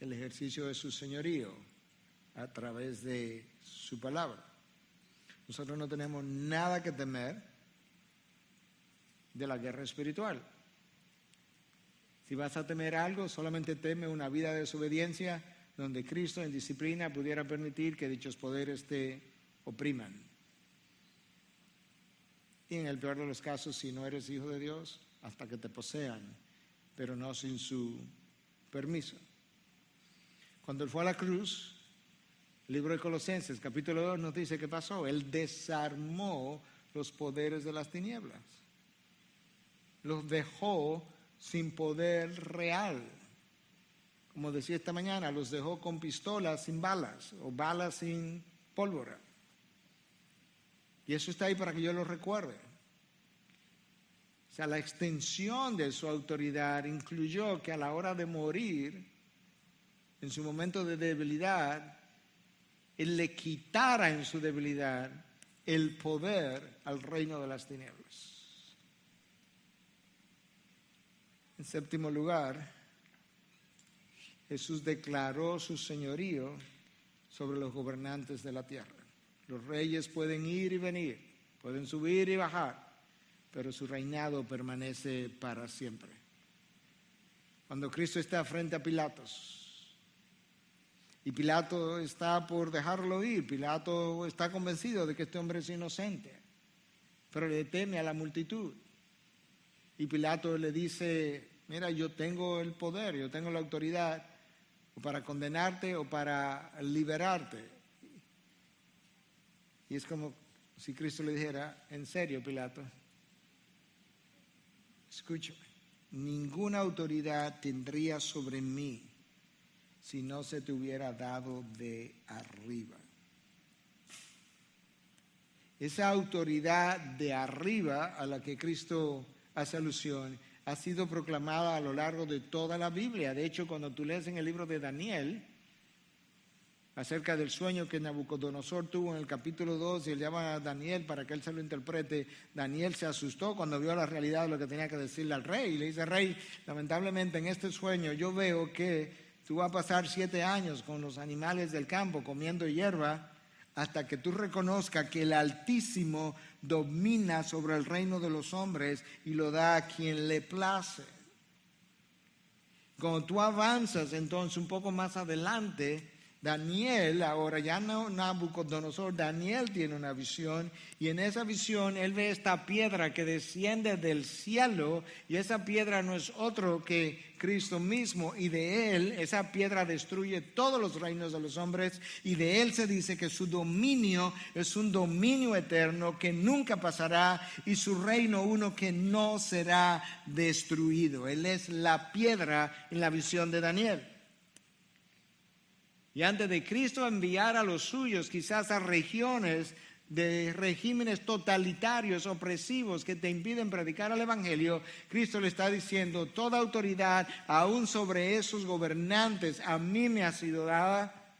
El ejercicio de su señorío a través de su palabra. Nosotros no tenemos nada que temer de la guerra espiritual. Si vas a temer algo, solamente teme una vida de desobediencia donde Cristo en disciplina pudiera permitir que dichos poderes te opriman. Y en el peor de los casos, si no eres hijo de Dios, hasta que te posean, pero no sin su permiso. Cuando Él fue a la cruz, el libro de Colosenses, capítulo 2, nos dice qué pasó. Él desarmó los poderes de las tinieblas. Los dejó sin poder real. Como decía esta mañana, los dejó con pistolas sin balas o balas sin pólvora. Y eso está ahí para que yo lo recuerde. O sea, la extensión de su autoridad incluyó que a la hora de morir, en su momento de debilidad, Él le quitara en su debilidad el poder al reino de las tinieblas. En séptimo lugar, Jesús declaró su señorío sobre los gobernantes de la tierra. Los reyes pueden ir y venir, pueden subir y bajar, pero su reinado permanece para siempre. Cuando Cristo está frente a Pilatos, y Pilato está por dejarlo ir, Pilato está convencido de que este hombre es inocente. pero le teme a la multitud. Y Pilato le dice, mira, yo tengo el poder, yo tengo la autoridad o para condenarte o para liberarte. Y es como si Cristo le dijera, en serio, Pilato, escúchame, ninguna autoridad tendría sobre mí si no se te hubiera dado de arriba. Esa autoridad de arriba a la que Cristo hace alusión ha sido proclamada a lo largo de toda la Biblia. De hecho, cuando tú lees en el libro de Daniel acerca del sueño que Nabucodonosor tuvo en el capítulo 2 y él llama a Daniel para que él se lo interprete, Daniel se asustó cuando vio la realidad de lo que tenía que decirle al rey. Y le dice, rey, lamentablemente en este sueño yo veo que tú vas a pasar 7 años con los animales del campo comiendo hierba hasta que tú reconozcas que el Altísimo domina sobre el reino de los hombres y lo da a quien le place. Cuando tú avanzas entonces un poco más adelante, Daniel, ahora ya no Nabucodonosor, Daniel tiene una visión y en esa visión él ve esta piedra que desciende del cielo y esa piedra no es otro que Cristo mismo y de él, esa piedra destruye todos los reinos de los hombres y de él se dice que su dominio es un dominio eterno que nunca pasará y su reino uno que no será destruido. Él es la piedra en la visión de Daniel. Y antes de Cristo enviar a los suyos, quizás a regiones de regímenes totalitarios, opresivos, que te impiden predicar el Evangelio, Cristo le está diciendo, toda autoridad, aún sobre esos gobernantes, a mí me ha sido dada.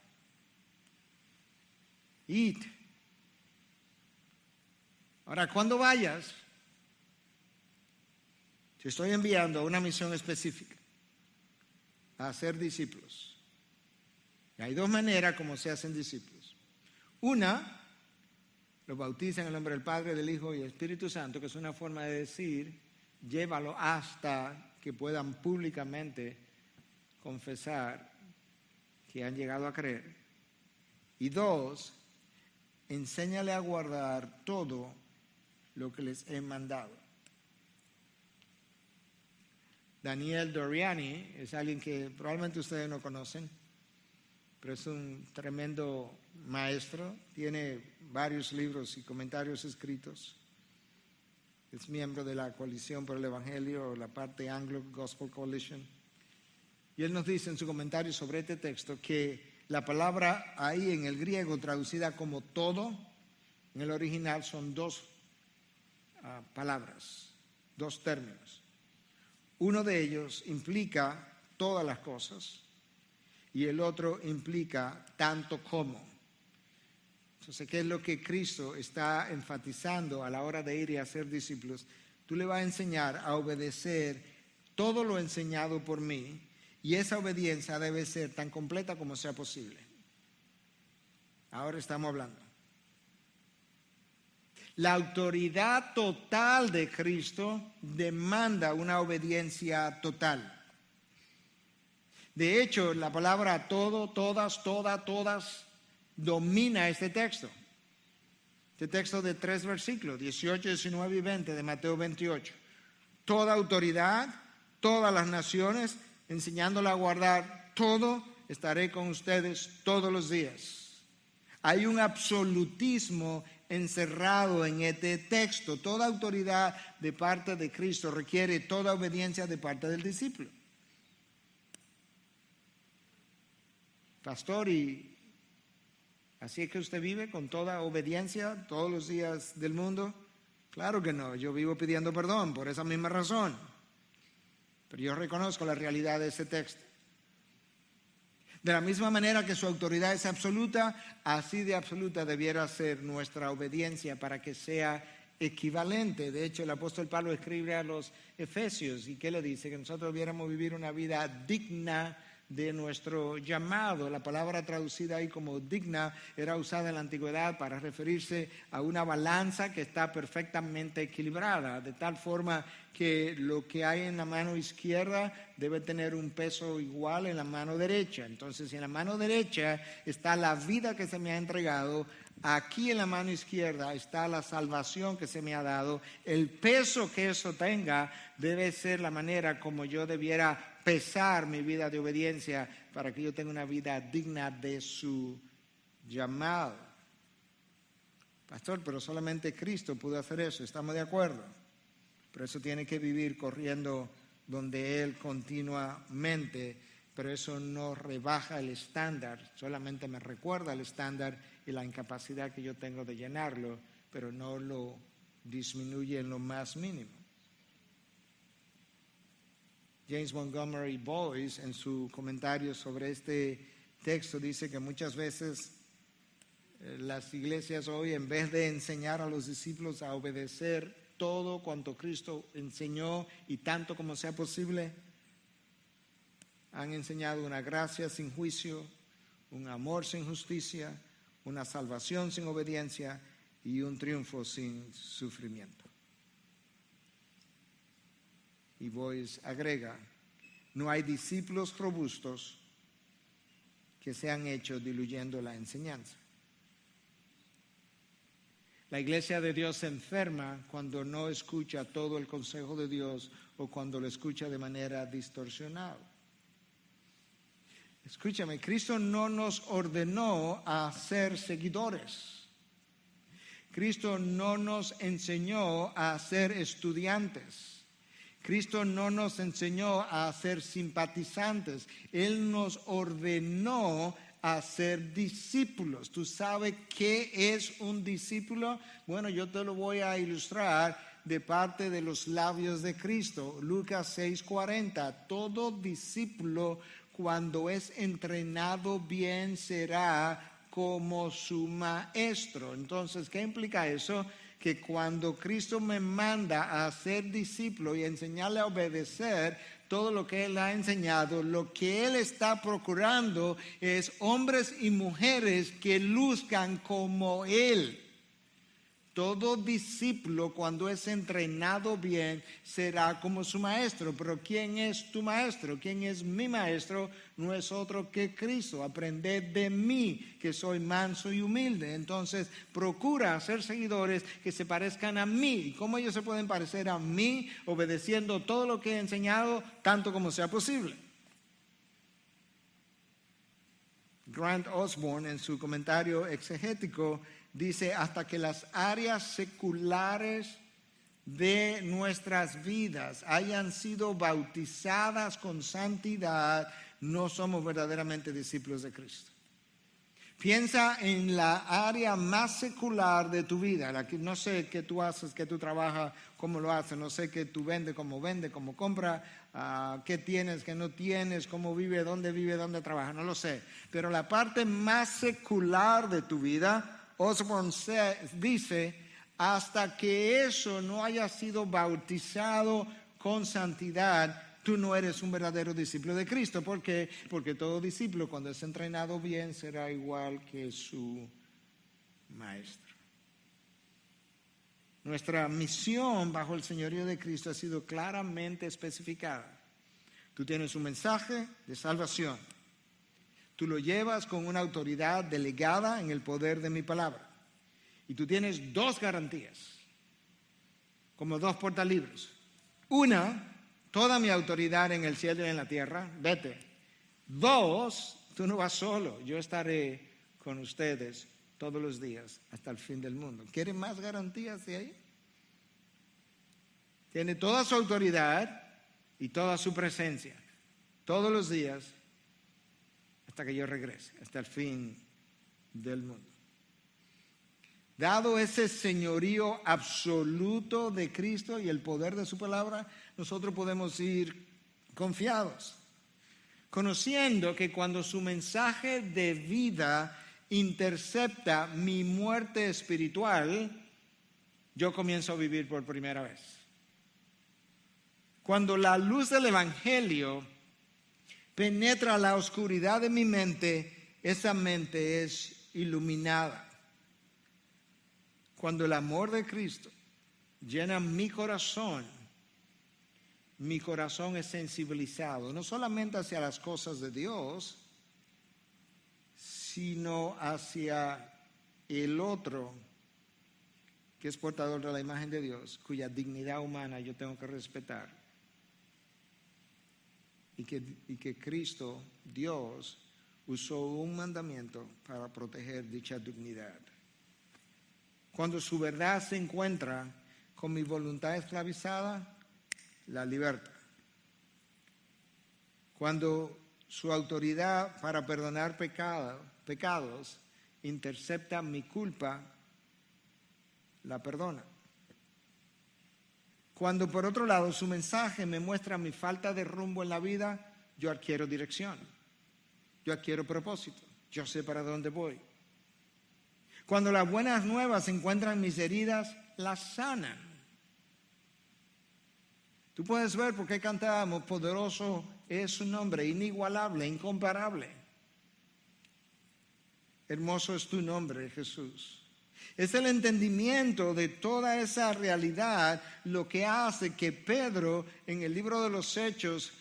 Id. Ahora, cuando vayas, te estoy enviando a una misión específica, a hacer discípulos. Y hay 2 maneras como se hacen discípulos. Una, los bautizan en el nombre del Padre, del Hijo y del Espíritu Santo, que es una forma de decir, llévalo hasta que puedan públicamente confesar que han llegado a creer. Y 2, enséñale a guardar todo lo que les he mandado. Daniel Doriani es alguien que probablemente ustedes no conocen, pero es un tremendo maestro, tiene varios libros y comentarios escritos. Es miembro de la Coalición por el Evangelio, la parte Anglo Gospel Coalition. Y él nos dice en su comentario sobre este texto que la palabra ahí en el griego traducida como todo, en el original son 2 palabras, 2 términos. Uno de ellos implica todas las cosas y el otro implica tanto como. Entonces, ¿qué es lo que Cristo está enfatizando a la hora de ir y hacer discípulos? Tú le vas a enseñar a obedecer todo lo enseñado por mí y esa obediencia debe ser tan completa como sea posible. Ahora estamos hablando. La autoridad total de Cristo demanda una obediencia total. De hecho, la palabra todo, todas, todas, domina este texto. Este texto de 3 versículos, 18, 19 y 20 de Mateo 28. Toda autoridad, todas las naciones, enseñándola a guardar todo, estaré con ustedes todos los días. Hay un absolutismo encerrado en este texto. Toda autoridad de parte de Cristo requiere toda obediencia de parte del discípulo. Pastor, ¿y así es que usted vive con toda obediencia todos los días del mundo? Claro que no, yo vivo pidiendo perdón por esa misma razón. Pero yo reconozco la realidad de ese texto. De la misma manera que su autoridad es absoluta, así de absoluta debiera ser nuestra obediencia para que sea equivalente. De hecho, el apóstol Pablo escribe a los Efesios, ¿y qué le dice? Que nosotros debiéramos vivir una vida digna de nuestro llamado. La palabra traducida ahí como digna era usada en la antigüedad para referirse a una balanza que está perfectamente equilibrada, de tal forma que lo que hay en la mano izquierda debe tener un peso igual en la mano derecha. Entonces, si en la mano derecha está la vida que se me ha entregado, aquí en la mano izquierda está la salvación que se me ha dado. El peso que eso tenga debe ser la manera como yo debiera pesar mi vida de obediencia para que yo tenga una vida digna de su llamado. Pastor, pero solamente Cristo pudo hacer eso, estamos de acuerdo. Pero eso tiene que vivir corriendo donde Él continuamente, pero eso no rebaja el estándar, solamente me recuerda el estándar y la incapacidad que yo tengo de llenarlo, pero no lo disminuye en lo más mínimo. James Montgomery Boyce, en su comentario sobre este texto, dice que muchas veces las iglesias hoy, en vez de enseñar a los discípulos a obedecer todo cuanto Cristo enseñó y tanto como sea posible, han enseñado una gracia sin juicio, un amor sin justicia, una salvación sin obediencia y un triunfo sin sufrimiento. Y Boyce agrega, no hay discípulos robustos que se han hecho diluyendo la enseñanza. La iglesia de Dios se enferma cuando no escucha todo el consejo de Dios o cuando lo escucha de manera distorsionada. Escúchame, Cristo no nos ordenó a ser seguidores. Cristo no nos enseñó a ser estudiantes. Cristo no nos enseñó a ser simpatizantes. Él nos ordenó a ser discípulos. ¿Tú sabes qué es un discípulo? Bueno, yo te lo voy a ilustrar de parte de los labios de Cristo. Lucas 6:40. Todo discípulo, cuando es entrenado bien, será como su maestro. Entonces, ¿qué implica eso? Que cuando Cristo me manda a ser discípulo y enseñarle a obedecer todo lo que Él ha enseñado, lo que Él está procurando es hombres y mujeres que luzcan como Él. Todo discípulo, cuando es entrenado bien, será como su maestro. Pero ¿quién es tu maestro? ¿Quién es mi maestro? No es otro que Cristo. Aprended de mí, que soy manso y humilde. Entonces, procura ser seguidores que se parezcan a mí. ¿Y cómo ellos se pueden parecer a mí? Obedeciendo todo lo que he enseñado, tanto como sea posible. Grant Osborne, en su comentario exegético, dice, hasta que las áreas seculares de nuestras vidas hayan sido bautizadas con santidad, no somos verdaderamente discípulos de Cristo. Piensa en la área más secular de tu vida, la que no sé qué tú haces, qué tú trabajas, cómo lo haces, no sé qué tú vendes, cómo compras, qué tienes, qué no tienes, cómo vive, dónde trabaja, no lo sé. Pero la parte más secular de tu vida, Osborne dice, hasta que eso no haya sido bautizado con santidad, tú no eres un verdadero discípulo de Cristo. ¿Por qué? Porque todo discípulo, cuando es entrenado bien, será igual que su maestro. Nuestra misión bajo el señorío de Cristo ha sido claramente especificada. Tú tienes un mensaje de salvación. Tú lo llevas con una autoridad delegada en el poder de mi palabra. Y tú tienes dos garantías, como dos portalibros. Una, toda mi autoridad en el cielo y en la tierra, vete. Dos, tú no vas solo, yo estaré con ustedes todos los días hasta el fin del mundo. ¿Quieren más garantías de ahí? Tiene toda su autoridad y toda su presencia, todos los días, hasta que yo regrese, hasta el fin del mundo. Dado ese señorío absoluto de Cristo y el poder de su palabra, nosotros podemos ir confiados, conociendo que cuando su mensaje de vida intercepta mi muerte espiritual, yo comienzo a vivir por primera vez. Cuando la luz del Evangelio penetra la oscuridad de mi mente, esa mente es iluminada. Cuando el amor de Cristo llena mi corazón es sensibilizado, no solamente hacia las cosas de Dios, sino hacia el otro, que es portador de la imagen de Dios, cuya dignidad humana yo tengo que respetar, y que Cristo, Dios, usó un mandamiento para proteger dicha dignidad. Cuando su verdad se encuentra con mi voluntad esclavizada, la liberta. Cuando su autoridad para perdonar pecados intercepta mi culpa, la perdona. Cuando por otro lado su mensaje me muestra mi falta de rumbo en la vida, yo adquiero dirección, yo adquiero propósito, yo sé para dónde voy. Cuando las buenas nuevas encuentran mis heridas, las sanan. Tú puedes ver por qué cantábamos, poderoso es su nombre, inigualable, incomparable. Hermoso es tu nombre, Jesús. Es el entendimiento de toda esa realidad lo que hace que Pedro en el libro de los Hechos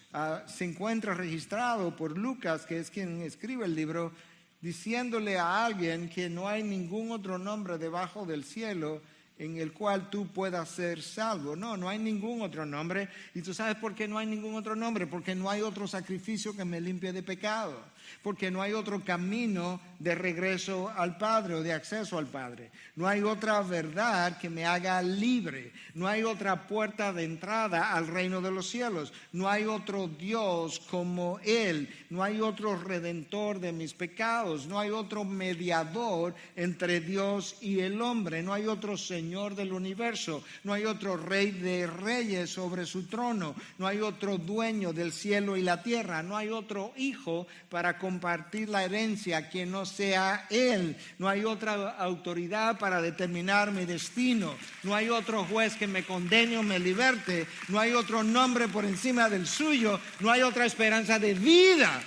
se encuentre registrado por Lucas, que es quien escribe el libro, diciéndole a alguien que no hay ningún otro nombre debajo del cielo en el cual tú puedas ser salvo. No hay ningún otro nombre. ¿Y tú sabes por qué no hay ningún otro nombre? Porque no hay otro sacrificio que me limpie de pecado. Porque no hay otro camino de regreso al Padre o de acceso al Padre. No hay otra verdad que me haga libre. No hay otra puerta de entrada al reino de los cielos. No hay otro Dios como Él. No hay otro redentor de mis pecados. No hay otro mediador entre Dios y el hombre. No hay otro Señor del universo. No hay otro Rey de reyes sobre su trono. No hay otro dueño del cielo y la tierra. No hay otro hijo para compartir la herencia que no sea Él. No hay otra autoridad para determinar mi destino. No hay otro juez que me condene o me liberte. No hay otro nombre por encima del suyo. No hay otra esperanza de vida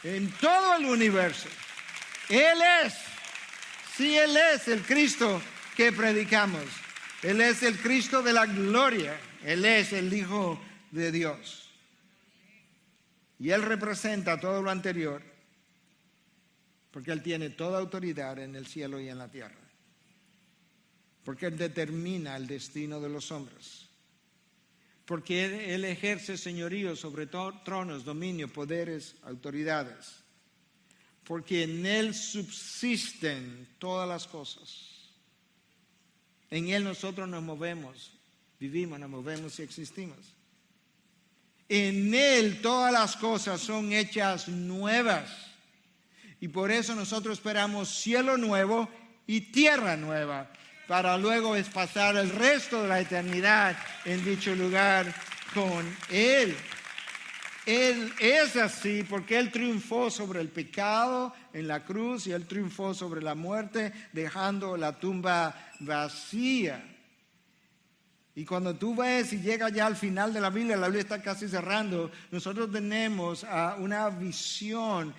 en todo el universo. Él es, sí, Él es el Cristo que predicamos. Él es el Cristo de la gloria. Él es el Hijo de Dios. Y Él representa todo lo anterior, porque Él tiene toda autoridad en el cielo y en la tierra. Porque Él determina el destino de los hombres. Porque Él ejerce señorío sobre tronos, dominio, poderes, autoridades. Porque en Él subsisten todas las cosas. En Él nosotros nos movemos, vivimos, nos movemos y existimos. En Él todas las cosas son hechas nuevas. Y por eso nosotros esperamos cielo nuevo y tierra nueva, para luego pasar el resto de la eternidad en dicho lugar con Él. Él es así porque Él triunfó sobre el pecado en la cruz y Él triunfó sobre la muerte, dejando la tumba vacía. Y cuando tú ves y llegas ya al final de la Biblia está casi cerrando, nosotros tenemos una visión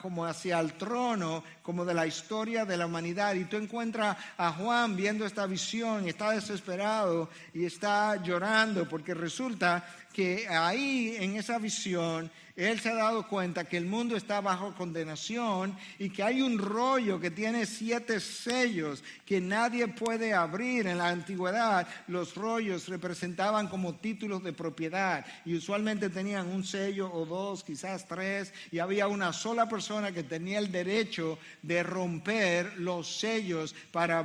como hacia el trono, como de la historia de la humanidad. Y tú encuentras a Juan viendo esta visión y está desesperado y está llorando porque resulta que ahí en esa visión él se ha dado cuenta que el mundo está bajo condenación y que hay un rollo que tiene 7 sellos que nadie puede abrir. En la antigüedad los rollos representaban como títulos de propiedad y usualmente tenían un sello o 2, quizás 3, y había una sola persona que tenía el derecho de romper los sellos para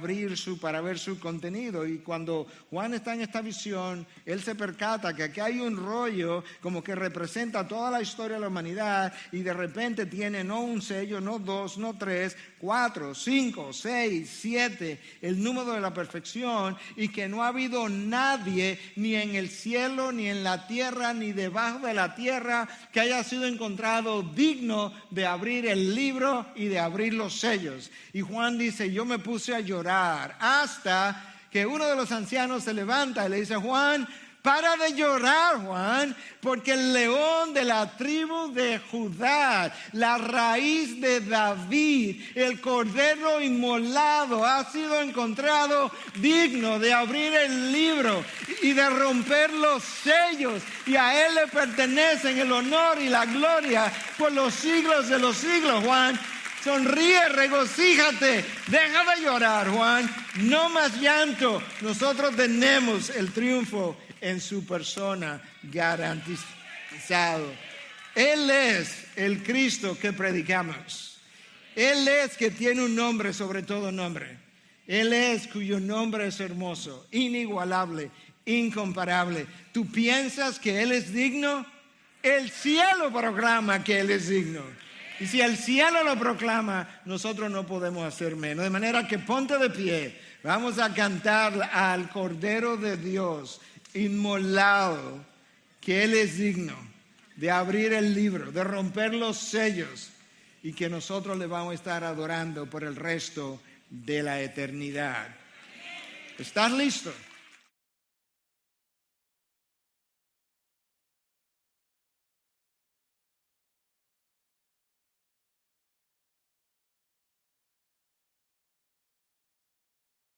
ver su contenido. Y cuando Juan está en esta visión, él se percata que aquí hay un rollo como que representa toda la historia de la humanidad y de repente tiene no un sello, no 2, no 3, 4, 5, 6, 7, el número de la perfección, y que no ha habido nadie ni en el cielo, ni en la tierra, ni debajo de la tierra que haya sido encontrado digno de abrir el libro y de abrir los sellos. Y Juan dice, yo me puse a llorar hasta que uno de los ancianos se levanta y le dice, Juan, para de llorar, Juan, porque el león de la tribu de Judá, la raíz de David, el cordero inmolado, ha sido encontrado digno de abrir el libro y de romper los sellos. Y a Él le pertenecen el honor y la gloria por los siglos de los siglos, Juan. Sonríe, regocíjate, deja de llorar, Juan. No más llanto. Nosotros tenemos el triunfo en su persona garantizado. Él es el Cristo que predicamos. Él es que tiene un nombre sobre todo nombre. Él es cuyo nombre es hermoso, inigualable, incomparable. ¿Tú piensas que Él es digno? El cielo proclama que Él es digno. Y si el cielo lo proclama, nosotros no podemos hacer menos. De manera que ponte de pie. Vamos a cantar al Cordero de Dios inmolado, que Él es digno de abrir el libro, de romper los sellos, y que nosotros le vamos a estar adorando por el resto de la eternidad. ¿Estás listo?